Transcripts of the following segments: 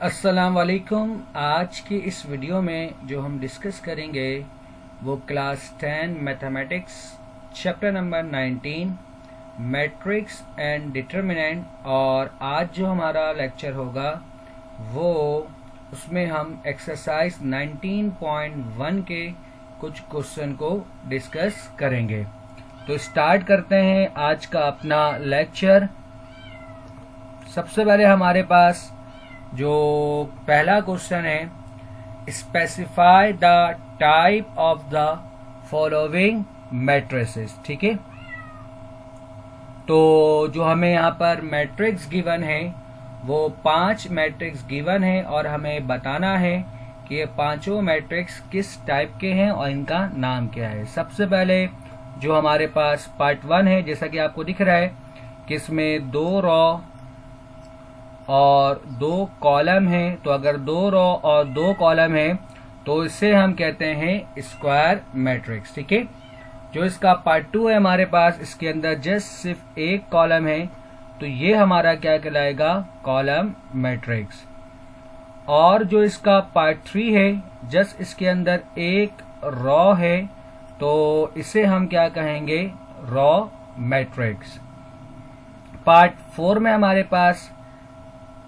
अस्सलाम वालेकुम। आज की इस वीडियो में जो हम डिस्कस करेंगे वो class 10 mathematics chapter number 19 matrix and determinant. और आज जो हमारा लेक्चर होगा वो उसमें हम एक्सरसाइज 19.1 के कुछ क्वेश्चन को डिस्कस करेंगे। तो स्टार्ट करते हैं आज का अपना लेक्चर। सबसे पहले हमारे पास जो पहला क्वेश्चन है, specify the type of the following matrices. ठीक है, तो जो हमें यहाँ पर मैट्रिक्स गिवन है वो 5 मैट्रिक्स गिवन है और हमें बताना है कि ये पांचों मैट्रिक्स किस टाइप के हैं और इनका नाम क्या है। सबसे पहले जो हमारे पास पार्ट 1 है, जैसा कि आपको दिख रहा है कि इसमें 2 रॉ और 2 कॉलम है। तो अगर 2 रॉ और 2 कॉलम है तो इसे हम कहते हैं स्क्वायर मैट्रिक्स। ठीक है, जो इसका पार्ट 2 है हमारे पास, इसके अंदर जस्ट सिर्फ एक कॉलम है तो ये हमारा क्या कहलाएगा, कॉलम मैट्रिक्स। और जो इसका पार्ट 3 है, जस्ट इसके अंदर एक रॉ है तो इसे हम क्या कहेंगे, रॉ मैट्रिक्स। पार्ट 4 में हमारे पास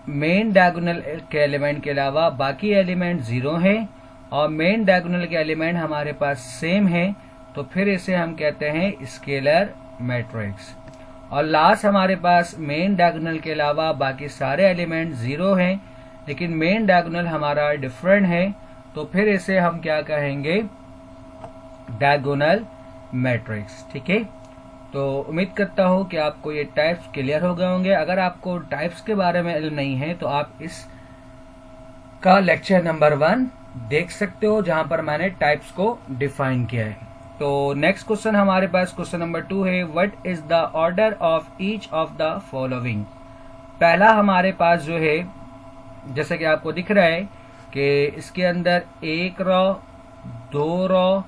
मेन डायगोनल के एलिमेंट के अलावा बाकी एलिमेंट 0 है और मेन डायगोनल के एलिमेंट हमारे पास सेम है तो फिर इसे हम कहते हैं स्केलर मैट्रिक्स। और लास्ट हमारे पास मेन डायगोनल के अलावा बाकी सारे एलिमेंट 0 हैं लेकिन मेन डायगोनल हमारा डिफरेंट है तो फिर इसे हम क्या कहेंगे, डायगोनल मैट्रिक्स। ठीक है, तो उम्मीद करता हूं कि आपको ये टाइप्स क्लियर हो गए होंगे। अगर आपको टाइप्स के बारे में इल्म नहीं है तो आप इस का लेक्चर नंबर 1 देख सकते हो जहां पर मैंने टाइप्स को डिफाइन किया है। तो नेक्स्ट क्वेश्चन हमारे पास क्वेश्चन नंबर 2 है, what is the order of each of the following. पहला हमारे पास जो है, जैसे कि आपको दिख रहा है कि इसके अंदर 1 रॉ 2 रॉ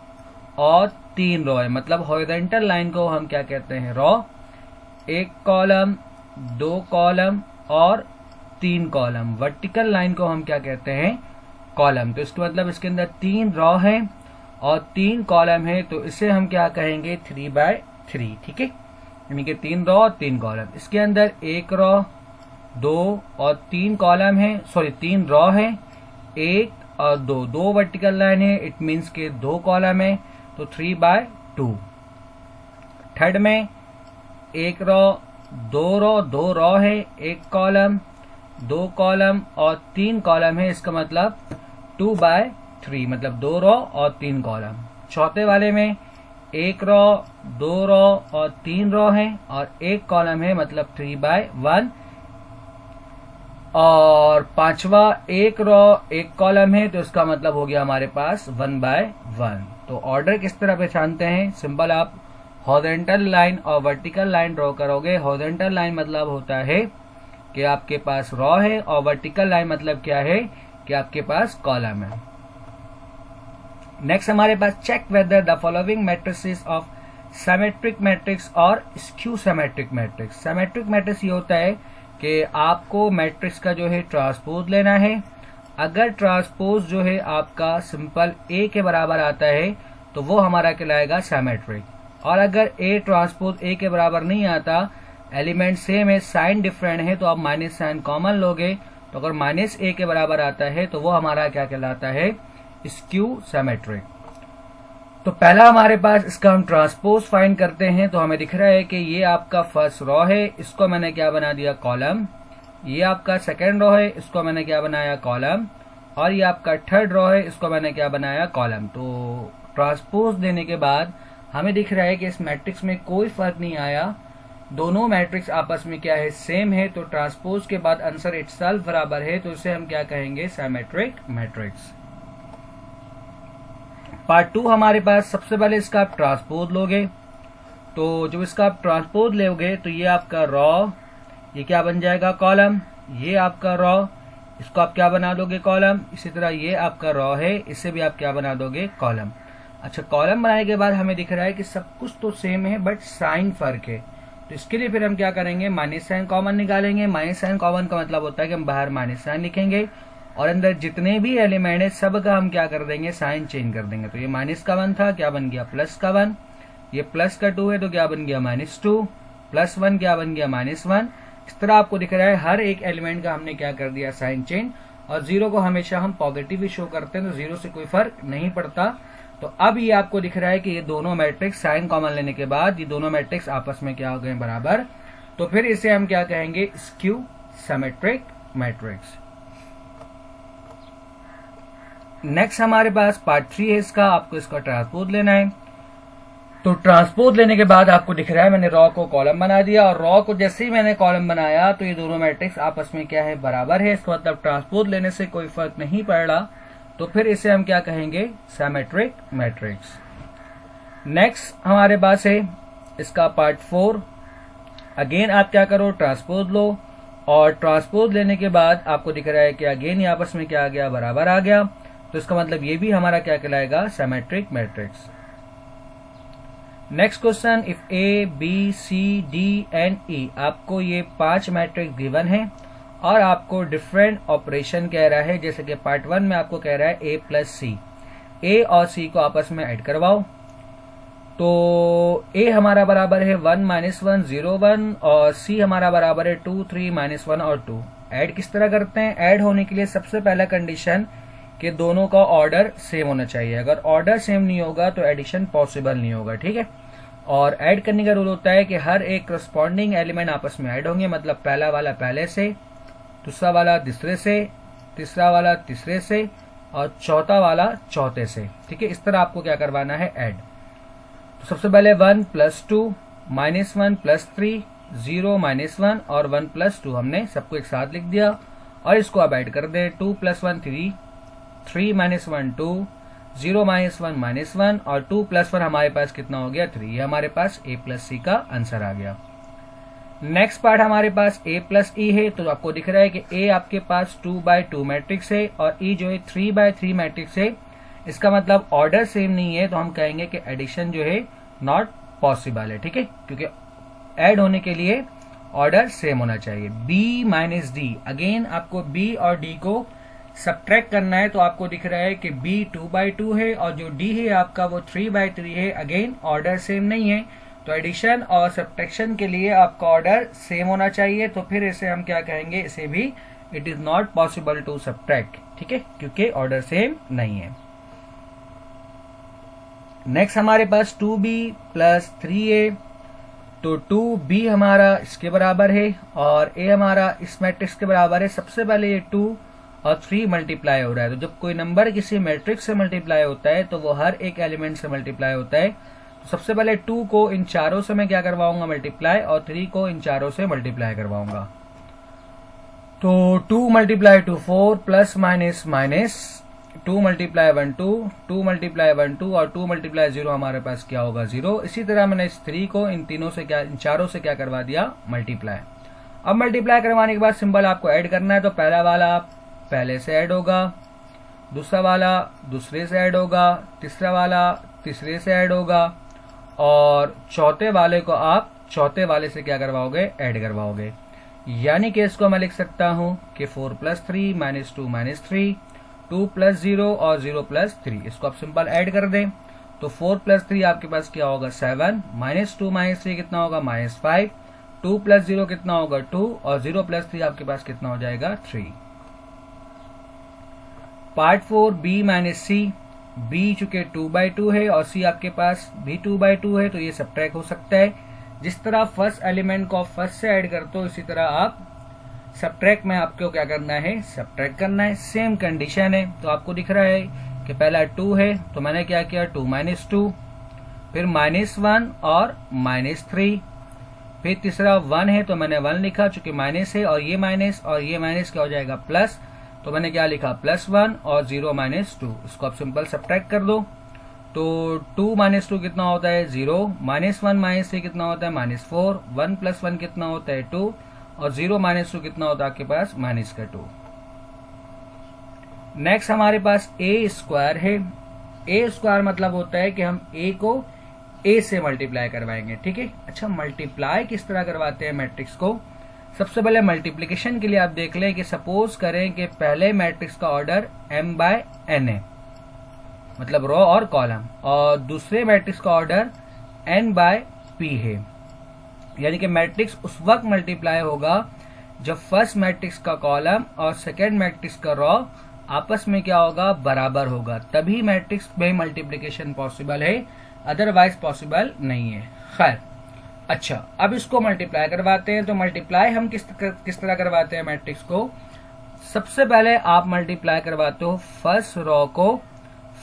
और 3 रॉ है, मतलब हॉरिजॉन्टल लाइन को हम क्या कहते हैं, रॉ। 1 कॉलम 2 कॉलम और 3 कॉलम, वर्टिकल लाइन को हम क्या कहते हैं, कॉलम। तो इसका मतलब इसके अंदर 3 रॉ है और 3 कॉलम है तो इसे हम क्या कहेंगे, 3/3। ठीक है, यानी कि 3 रॉ और 3 कॉलम। इसके अंदर 1 रॉ 2 और 3 कॉलम है, सॉरी 3 रॉ है, 1 और 2 वर्टिकल लाइन है, इट मीन्स के 2 कॉलम है तो 3/2। थर्ड में 1 रॉ 2 रॉ है, 1 कॉलम 2 कॉलम और 3 कॉलम है, इसका मतलब 2/3, मतलब 2 रॉ और 3 कॉलम। चौथे वाले में 1 रॉ 2 रॉ और 3 रॉ है और 1 कॉलम है, मतलब 3/1। और पांचवा 1 रॉ 1 कॉलम है तो इसका मतलब हो गया हमारे पास 1/1। तो ऑर्डर किस तरह पहचानते हैं, सिंपल, आप हॉरिजॉन्टल लाइन और वर्टिकल लाइन ड्रॉ करोगे। हॉरिजॉन्टल लाइन मतलब होता है कि आपके पास रॉ है और वर्टिकल लाइन मतलब क्या है कि आपके पास कॉलम है। नेक्स्ट हमारे पास, check whether the following matrices of symmetric matrix और skew symmetric matrix. Symmetric matrix ये होता है कि आपको मैट्रिक्स का जो है ट्रांसपोज लेना है। अगर ट्रांसपोज जो है आपका सिंपल A के बराबर आता है तो वो हमारा कहलाएगा सिमेट्रिक। और अगर A ट्रांसपोज A के बराबर नहीं आता, एलिमेंट सेम है, साइन डिफरेंट है, तो आप माइनस साइन कॉमन लोगे। तो अगर -A के बराबर आता है तो वो हमारा क्या कहलाता है, स्क्यू सिमेट्रिक। तो पहला हमारे पास इसका हम ट्रांसपोज फाइंड करते हैं। तो हमें दिख रहा है कि ये आपका फर्स्ट रॉ है, इसको मैंने क्या बना दिया, कॉलम। ये आपका सेकेंड रॉ है, इसको मैंने क्या बनाया, कॉलम। और ये आपका थर्ड रॉ है, इसको मैंने क्या बनाया, कॉलम। तो ट्रांसपोज देने के बाद हमें दिख रहा है कि इस मैट्रिक्स में कोई फर्क नहीं आया, दोनों मैट्रिक्स आपस में क्या है, सेम है। तो ट्रांसपोज के बाद आंसर इटसेल्फ बराबर है तो इसे हम क्या कहेंगे, सिमेट्रिक मैट्रिक्स। पार्ट 2 हमारे पास, सबसे पहले इसका आप ट्रांसपोज लोगे। तो जब इसका आप ट्रांसपोज लोगे तो ये आपका रॉ, ये क्या बन जाएगा, कॉलम। ये आपका रॉ, इसको आप क्या बना दोगे, कॉलम। इसी तरह ये आपका रॉ है, इसे भी आप क्या बना दोगे, कॉलम। अच्छा, कॉलम बनाने के बाद हमें दिख रहा है कि सब कुछ तो सेम है बट साइन फर्क है। तो इसके लिए फिर हम क्या करेंगे, माइनस साइन कॉमन निकालेंगे। माइनस साइन कॉमन का मतलब होता है कि हम बाहर माइनस साइन लिखेंगे और अंदर जितने भी एलिमेंट है सब का हम क्या कर देंगे, साइन चेंज कर देंगे। तो ये माइनस का 1 था, क्या बन गया प्लस का 1, ये प्लस का 2 है तो क्या बन गया -2, प्लस 1 क्या बन गया -1। इस तरह आपको दिख रहा है हर एक एलिमेंट का हमने क्या कर दिया, साइन चेंज। और जीरो को हमेशा हम पॉजिटिव ही शो करते हैं, तो जीरो से कोई फर्क नहीं पड़ता। तो अब ये आपको दिख रहा है कि ये दोनों मैट्रिक्स साइन कॉमन लेने के बाद ये दोनों मैट्रिक्स आपस में क्या हो गए, बराबर। तो फिर इसे हम क्या कहेंगे, स्क्यू सिमेट्रिक मैट्रिक्स। नेक्स्ट हमारे पास पार्ट 3 है इसका, आपको इसका ट्रांसपोज लेना है। तो ट्रांसपोज लेने के बाद आपको दिख रहा है मैंने रॉ को कॉलम बना दिया, और रॉ को जैसे ही मैंने कॉलम बनाया तो ये दोनों मैट्रिक्स आपस में क्या है, बराबर है। इसका मतलब ट्रांसपोज लेने से कोई फर्क नहीं पड़ रहा, तो फिर इसे हम क्या कहेंगे, सिमेट्रिक मैट्रिक्स। नेक्स्ट हमारे पास है इसका पार्ट 4। अगेन आप क्या करो, ट्रांसपोज लो, और ट्रांसपोज लेने के बाद आपको दिख रहा है कि अगेन ये आपस में क्या आ गया, बराबर आ गया। तो इसका मतलब ये भी हमारा क्या कहलाएगा, symmetric matrix. Next question, if A B C D and E, आपको ये 5 मैट्रिक्स गिवन है और आपको डिफरेंट ऑपरेशन कह रहा है। जैसे कि पार्ट 1 में आपको कह रहा है ए प्लस सी, ए और सी को आपस में ऐड करवाओ। तो ए हमारा बराबर है 1 -1 0 1, और सी हमारा बराबर है 2 3 -1 और 2। ऐड किस तरह करते हैं, ऐड होने के लिए सबसे पहला कंडीशन कि दोनों का ऑर्डर सेम होना चाहिए। अगर ऑर्डर सेम नहीं होगा तो एडिशन पॉसिबल नहीं होगा, ठीक है। और ऐड करने का रूल होता है कि हर एक करस्पॉन्डिंग एलिमेंट आपस में ऐड होंगे, मतलब पहला वाला पहले से, दूसरा वाला दूसरे से, तीसरा वाला तीसरे से, और चौथा वाला चौथे से, ठीक है। इस तरह आपको क्या करवाना है, ऐड। तो सबसे पहले 1 + 2 -1 + 3 0 -1 और 1 + 2 हमने सबको एक साथ लिख दिया, और इसको अब ऐड कर दें। 2 + 1 3, 3 -1 2, 0 -1 -1 और 2 + 1 हमारे पास कितना हो गया, 3। ये हमारे पास a + c का आंसर आ गया। नेक्स्ट पार्ट हमारे पास a + e है। तो आपको दिख रहा है कि a आपके पास 2/2 मैट्रिक्स है और e जो है 3/3 मैट्रिक्स है। इसका मतलब ऑर्डर सेम नहीं है, तो हम कहेंगे कि एडिशन जो है नॉट पॉसिबल है, ठीक है, क्योंकि ऐड होने के लिए ऑर्डर सेम होना चाहिए। b - d, अगेन आपको b और d को सब्ट्रैक्ट करना है। तो आपको दिख रहा है कि b 2/2 है और जो d है आपका वो 3/3 है। अगेन ऑर्डर सेम नहीं है, तो एडिशन और सब्ट्रैक्शन के लिए आपका ऑर्डर सेम होना चाहिए। तो फिर इसे हम क्या कहेंगे, इसे भी it is not possible to subtract, ठीक है, क्योंकि ऑर्डर सेम नहीं है। नेक्स्ट हमारे पास 2b + 3a, तो 2b हमारा इसके बराबर है और a हमारा इस मैट्रिक्स के बराबर है। सबसे पहले ये 2 और 3 मल्टीप्लाई हो रहा है। तो जब कोई नंबर किसी मैट्रिक्स से मल्टीप्लाई होता है तो वो हर एक एलिमेंट से मल्टीप्लाई होता है। तो सबसे पहले 2 को इन चारों से मैं क्या करवाऊंगा, मल्टीप्लाई, और 3 को इन चारों से मल्टीप्लाई करवाऊंगा। तो 2 × 2 4 ± -, 2 × 1 2, 2 × 1 2 और 2 × 0 हमारे पास क्या होगा, 0। इसी तरह मैंने इस 3 को इन चारों से क्या करवा दिया, मल्टीप्लाई। अब मल्टीप्लाई करवाने के बाद सिंबल आपको ऐड करना है। तो पहला वाला पहले से ऐड होगा, दूसरा वाला दूसरे से ऐड होगा, तीसरा वाला तीसरे से ऐड होगा, और चौथे वाले को आप चौथे वाले से क्या करवाओगे, ऐड करवाओगे। यानी कि इसको मैं लिख सकता हूं कि 4 + 3 -2 -3, 2 + 0 और 0 + 3। इसको आप सिंपल ऐड कर दें। तो 4 + 3 आपके पास क्या होगा, 7, -2 -3 कितना होगा, -5, 2 + 0 कितना होगा, 2, और 0 + 3 आपके पास कितना हो जाएगा, 3। पार्ट 4 b - c, b चूंकि 2/2 है और c आपके पास भी 2/2 है, तो ये सब्ट्रैक्ट हो सकता है। जिस तरह फर्स्ट एलिमेंट को फर्स्ट से ऐड करते हो, इसी तरह आप सब्ट्रैक्ट में आपको क्या करना है, सब्ट्रैक्ट करना है। सेम कंडीशन है। तो आपको दिख रहा है कि पहला 2 है, तो मैंने क्या किया, 2 - 2, फिर -1 और -3, फिर तीसरा 1 है तो मैंने 1 लिखा, चूंकि माइनस है, और ये माइनस क्या हो जाएगा, प्लस, तो मैंने क्या लिखा, +1 और 0 - 2। इसको आप सिंपल सब्ट्रैक्ट कर दो। तो 2 - 2 कितना होता है, 0, -1 - 3 कितना होता है, -4, 1 + 1 कितना होता है, 2, और 0 - 2 कितना होता है आपके पास, -2। नेक्स्ट हमारे पास a² है। a² मतलब होता है कि हम a को a से मल्टीप्लाई करवाएंगे, ठीक है। अच्छा, मल्टीप्लाई किस तरह करवाते हैं मैट्रिक्स को, सबसे पहले मल्टीप्लिकेशन के लिए आप देख लें कि सपोज करें कि पहले मैट्रिक्स का ऑर्डर m/n है, मतलब रो और कॉलम, और दूसरे मैट्रिक्स का ऑर्डर n/p है। यानी कि मैट्रिक्स उस वक्त मल्टीप्लाई होगा जब फर्स्ट मैट्रिक्स का कॉलम और सेकेंड मैट्रिक्स का रो आपस में क्या होगा, बराबर होगा, तभी मैट्रिक्स में मल्टीप्लिकेशन पॉसिबल है, अदरवाइज पॉसिबल नहीं है। खैर, अच्छा, अब इसको मल्टीप्लाई करवाते हैं। तो मल्टीप्लाई हम किस तरह करवाते हैं मैट्रिक्स को? सबसे पहले आप मल्टीप्लाई करवाते हो फर्स्ट रो को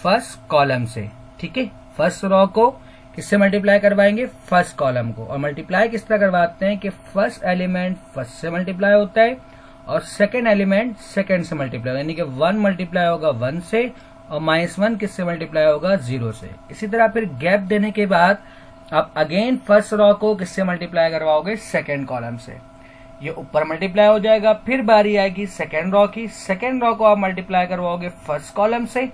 फर्स्ट कॉलम से, ठीक है। फर्स्ट रो को किससे मल्टीप्लाई करवाएंगे? फर्स्ट कॉलम को। और मल्टीप्लाई किस तरह करवाते हैं कि फर्स्ट एलिमेंट फर्स्ट से मल्टीप्लाई होता है और सेकेंड एलिमेंट सेकेंड से मल्टीप्लाई, यानी कि 1 मल्टीप्लाई होगा 1 से और -1 किससे मल्टीप्लाई होगा? 0 से। इसी तरह फिर गैप देने के बाद आप अगेन फर्स्ट रो को किससे मल्टीप्लाई करवाओगे? सेकेंड कॉलम से। ये ऊपर मल्टीप्लाई हो जाएगा। फिर बारी आएगी सेकेंड रो की। सेकेंड रो को आप मल्टीप्लाई करवाओगे फर्स्ट कॉलम से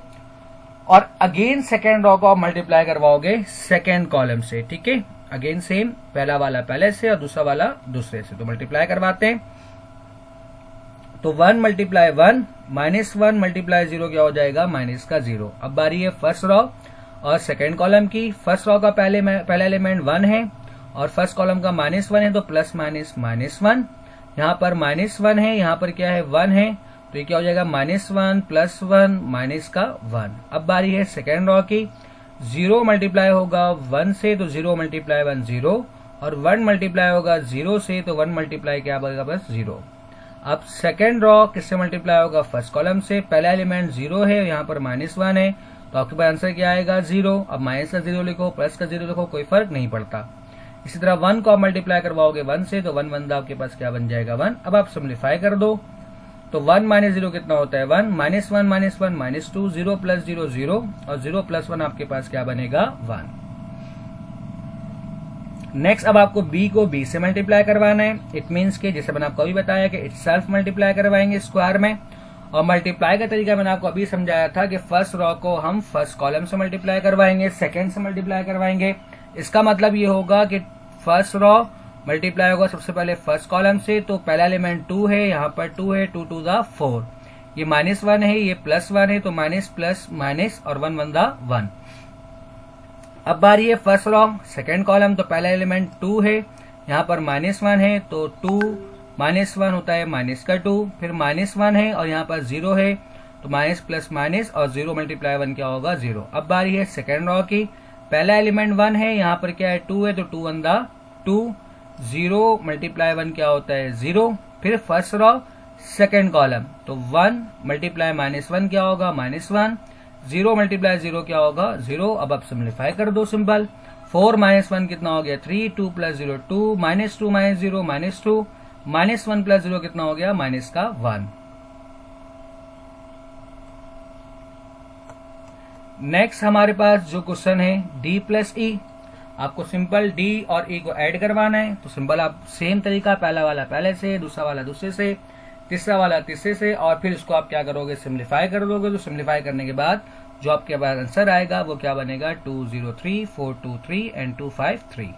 और अगेन सेकेंड रो को आप मल्टीप्लाई करवाओगे सेकेंड कॉलम से, ठीक है। अगेन सेम, पहला वाला पहले से और दूसरा वाला दूसरे से। तो मल्टीप्लाई करवाते हैं। तो 1 मल्टीप्लाई 1 -1 मल्टीप्लाई 0 क्या हो जाएगा? माइनस का 0। अब बारी है फर्स्ट रो और सेकेंड कॉलम की। फर्स्ट रो का पहला एलिमेंट 1 है और फर्स्ट कॉलम का -1 है, तो प्लस माइनस -1। यहाँ पर -1 है, यहाँ पर क्या है? 1 है, तो ये क्या हो जाएगा? -1 + 1 माइनस का 1। अब बारी है सेकेंड रो की। 0 मल्टीप्लाई होगा 1 से, तो 0 मल्टीप्लाई 1 0, और 1 मल्टीप्लाई होगा 0 से, तो 1 मल्टीप्लाई क्या बनेगा? बस 0। अब सेकेंड रो किससे मल्टीप्लाई होगा? फर्स्ट कॉलम से। पहला एलिमेंट 0 है, यहाँ पर -1 है, तो आपके पास आंसर क्या आएगा? 0। अब माइनस का 0 लिखो, प्लस का 0 लिखो, कोई फर्क नहीं पड़ता। इसी तरह 1 को आप मल्टीप्लाई करवाओगे 1 से, तो 1 1 आपके पास क्या बन जाएगा? 1। अब आप सिम्प्लीफाई कर दो, तो 1 - 0 कितना होता है? 1। -1 -1 -2, 0 + 0 0, और 0 + 1 आपके पास क्या बनेगा? 1। नेक्स्ट, अब आपको b को b से मल्टीप्लाई करवाना है। इट मीन्स के जैसे मैंने आपको अभी बताया कि इटसेल्फ मल्टीप्लाई करवाएंगे स्क्वायर में। और मल्टीप्लाई का तरीका मैंने आपको अभी समझाया था कि फर्स्ट रो को हम फर्स्ट कॉलम से मल्टीप्लाई करवाएंगे, सेकेंड से मल्टीप्लाई करवाएंगे। इसका मतलब ये होगा कि फर्स्ट रो मल्टीप्लाई होगा सबसे पहले फर्स्ट कॉलम से, तो पहला एलिमेंट 2 है, यहाँ पर 2 है, 2 2 दा 4, ये -1 है, ये +1 है, तो माइनस प्लस माइनस और 1 1 दा 1। अब बारी है फर्स्ट रो सेकेंड कॉलम, तो पहला एलिमेंट 2 है, यहाँ पर -1 है, तो 2 -1 होता है माइनस का 2, फिर -1 है और यहाँ पर 0 है, तो माइनस प्लस माइनस और 0 मल्टीप्लाई 1 क्या होगा? 0। अब बारी है सेकेंड रो की। पहला एलिमेंट 1 है, यहाँ पर क्या है? 2 है, तो 2 1 दा 2, 0 मल्टीप्लाई 1 क्या होता है? 0। फिर फर्स्ट रो सेकेंड कॉलम, तो 1 मल्टीप्लाई -1 क्या होगा? -1। 0 मल्टीप्लाई 0 क्या होगा? 0। अब आप सिम्प्लीफाई कर दो, सिंपल। 4 - 1 कितना हो गया? 3, 2 + 0 2, -2 - 0 -2, -1 + 0 कितना हो गया? माइनस का 1। नेक्स्ट हमारे पास जो क्वेश्चन है d + e। आपको सिंपल d और e को ऐड करवाना है। तो सिंपल आप सेम तरीका, पहला वाला पहले से, दूसरा वाला दूसरे से, तीसरा वाला तीसरे से, और फिर इसको आप क्या करोगे? सिम्प्लीफाई कर दोगे। तो सिम्प्लीफाई करने के बाद जो आपके पास आंसर आएगा वो क्या बनेगा? 203 423 एंड 253।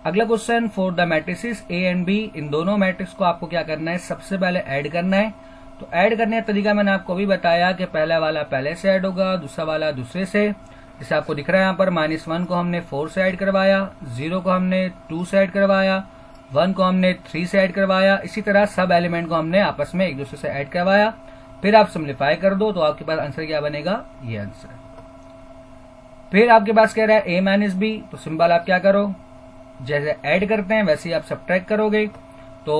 अगला question, for the matrices A and B, इन दोनों मैट्रिक्स को आपको क्या करना है? सबसे पहले ऐड करना है। तो ऐड करने का तरीका मैंने आपको भी बताया कि पहला वाला पहले से ऐड होगा, दूसरा वाला दूसरे से। जैसे आपको दिख रहा है यहाँ पर -1 को हमने 4 से ऐड करवाया, 0 को हमने 2 से ऐड करवाया, 1 को हमने 3 से ऐड करवाया। इसी तरह सब एलिमेंट को हमने आपस में एक दूसरे से ऐड करवाया। फिर आप सिम्प्लीफाई कर दो, तो आपके पास आंसर क्या बनेगा? ये आंसर। फिर आपके पास कह रहा है A - B, तो सिंपल आप क्या करो? जैसे ऐड करते हैं वैसे ही आप सब्ट्रैक्ट करोगे। तो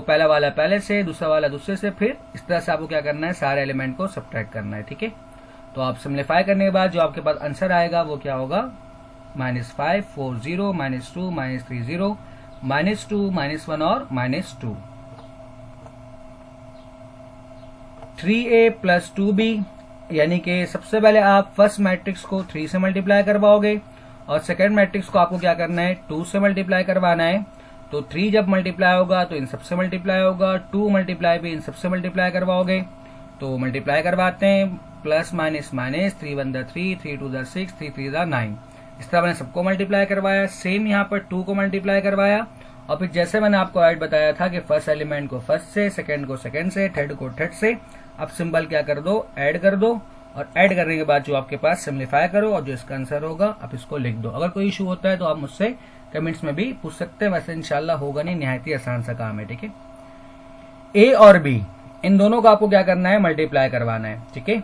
पहला वाला पहले से, दूसरा वाला दूसरे से, फिर इस तरह से आपको क्या करना है? सारे एलिमेंट को सब्ट्रैक्ट करना है, ठीक है। तो आप सिम्प्लीफाई करने के बाद जो आपके पास आंसर आएगा वो क्या होगा? -5 4 0 -2 -3 0 -2 -1 और -2। 3A + 2B, यानी कि सबसे पहले आप फर्स्ट मैट्रिक्स को 3 से मल्टीप्लाई करवाओगे और सेकेंड मैट्रिक्स को आपको क्या करना है? 2 से मल्टीप्लाई करवाना है। तो 3 जब मल्टीप्लाई होगा तो इन सबसे मल्टीप्लाई होगा, 2 मल्टीप्लाई भी इन सबसे मल्टीप्लाई करवाओगे। तो मल्टीप्लाई करवाते हैं, प्लस माइनस माइनस, 3 1 3, 3 2 6, 3 3 9। इस तरह मैंने सबको मल्टीप्लाई करवाया। सेम यहाँ पर 2 को मल्टीप्लाई करवाया और फिर जैसे मैंने आपको ऐड बताया था कि फर्स्ट एलिमेंट को फर्स्ट से, सेकंड को सेकंड से, थर्ड को थर्ड से, अब सिंबल क्या कर दो, ऐड कर दो और ऐड करने के बाद जो आपके पास सिम्प्लीफाई करो और जो इसका आंसर होगा आप इसको लिख दो। अगर कोई इशू होता है तो आप मुझसे कमेंट्स में भी पूछ सकते हैं, वैसे इंशाल्लाह होगा नहीं, निहायत ही आसान सा काम है। ठीक है, ए और बी इन दोनों को आपको क्या करना है, मल्टीप्लाई करवाना है। ठीक है,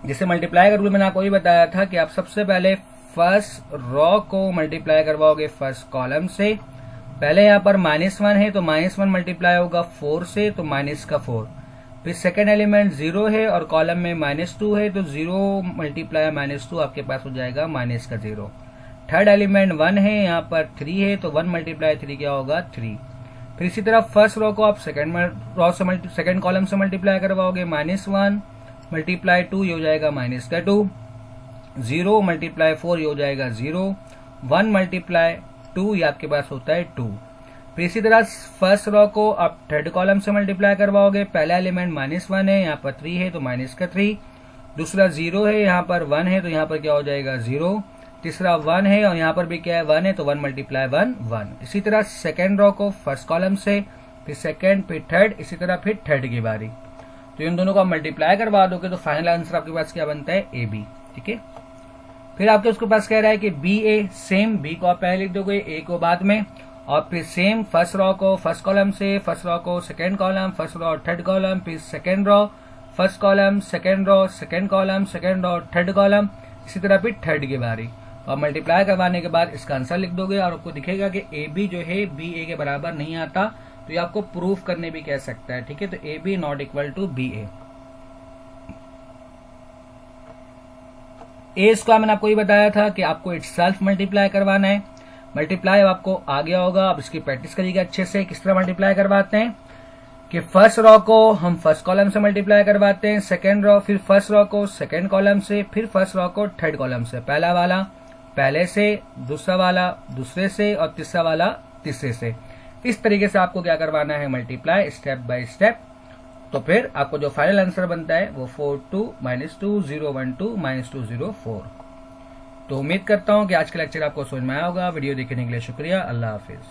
जिससे मल्टीप्लाई का रूल मैंने आपको ये बताया था कि आप सबसे पहले फर्स्ट रो को मल्टीप्लाई करवाओगे फर्स्ट कॉलम से। पहले यहाँ पर -1 है तो -1 मल्टीप्लाई होगा 4 से, तो माइनस का 4। फिर सेकेंड एलिमेंट 0 है और कॉलम में -2 है तो 0 मल्टीप्लाई -2 आपके पास हो जाएगा माइनस का 0। थर्ड एलिमेंट 1 है, यहाँ पर 3 है तो 1 मल्टीप्लाई 3 क्या होगा 3। फिर इसी तरह फर्स्ट रो को आप सेकेंड कॉलम से मल्टीप्लाई करवाओगे, -1 मल्टीप्लाई 2 ये हो जाएगा माइनस का 2। 0 मल्टीप्लाई 4 ये हो जाएगा 0। 1 मल्टीप्लाई 2 ये आपके पास होता है 2। फिर इसी तरह फर्स्ट रो को आप थर्ड कॉलम से मल्टीप्लाई करवाओगे। पहला एलिमेंट -1 है, यहाँ पर 3 है तो माइनस का 3। दूसरा 0 है, यहाँ पर 1 है तो यहाँ पर क्या हो जाएगा 0। तीसरा 1 है और यहाँ पर भी क्या है 1 है तो 1 मल्टीप्लाई 1 1। इसी तरह सेकेंड रो को फर्स्ट कॉलम से, फिर सेकेंड, फिर थर्ड, इसी तरह फिर थर्ड की बारी। तो इन दोनों को आप मल्टीप्लाई करवा दोगे तो फाइनल आंसर आपके पास क्या बनता है, ए बी। ठीक है, फिर आपके उसके पास कह रहा है कि बी ए, सेम बी को आप पहले लिख दोगे, ए को बाद में, और फिर सेम फर्स्ट रो को फर्स्ट कॉलम से, फर्स्ट रो को second column, first row third column, फिर second row first column, second row second column, second row third column, इसी तरह फिर थर्ड की बारी। और मल्टीप्लाई करवाने के बाद इसका आंसर लिख दोगे और आपको दिखेगा कि ए बी जो है बी ए के बराबर नहीं आता, तो ये आपको प्रूफ करने भी कह सकता है। ठीक है, तो A B not equal to B A. A square मैंने आपको ये बताया था कि आपको इटसेल्फ मल्टीप्लाई करवाना है। मल्टीप्लाई आपको आ गया होगा, अब इसकी प्रैक्टिस करिएगा अच्छे से। किस तरह मल्टीप्लाई करवाते हैं कि फर्स्ट रो को हम फर्स्ट कॉलम से मल्टीप्लाई करवाते हैं, सेकेंड रो, फिर फर्स्ट रो को सेकेंड कॉलम से, फिर फर्स्ट रो को थर्ड कॉलम से। पहला वाला पहले से, दूसरा वाला दूसरे से और तीसरा वाला तीसरे से। इस तरीके से आपको क्या करवाना है, मल्टीप्लाई स्टेप बाय स्टेप। तो फिर आपको जो फाइनल आंसर बनता है वो 42 -2 012 -204। तो उम्मीद करता हूं कि आज का लेक्चर आपको समझ में आया होगा। वीडियो देखने के लिए शुक्रिया। अल्लाह हाफिज।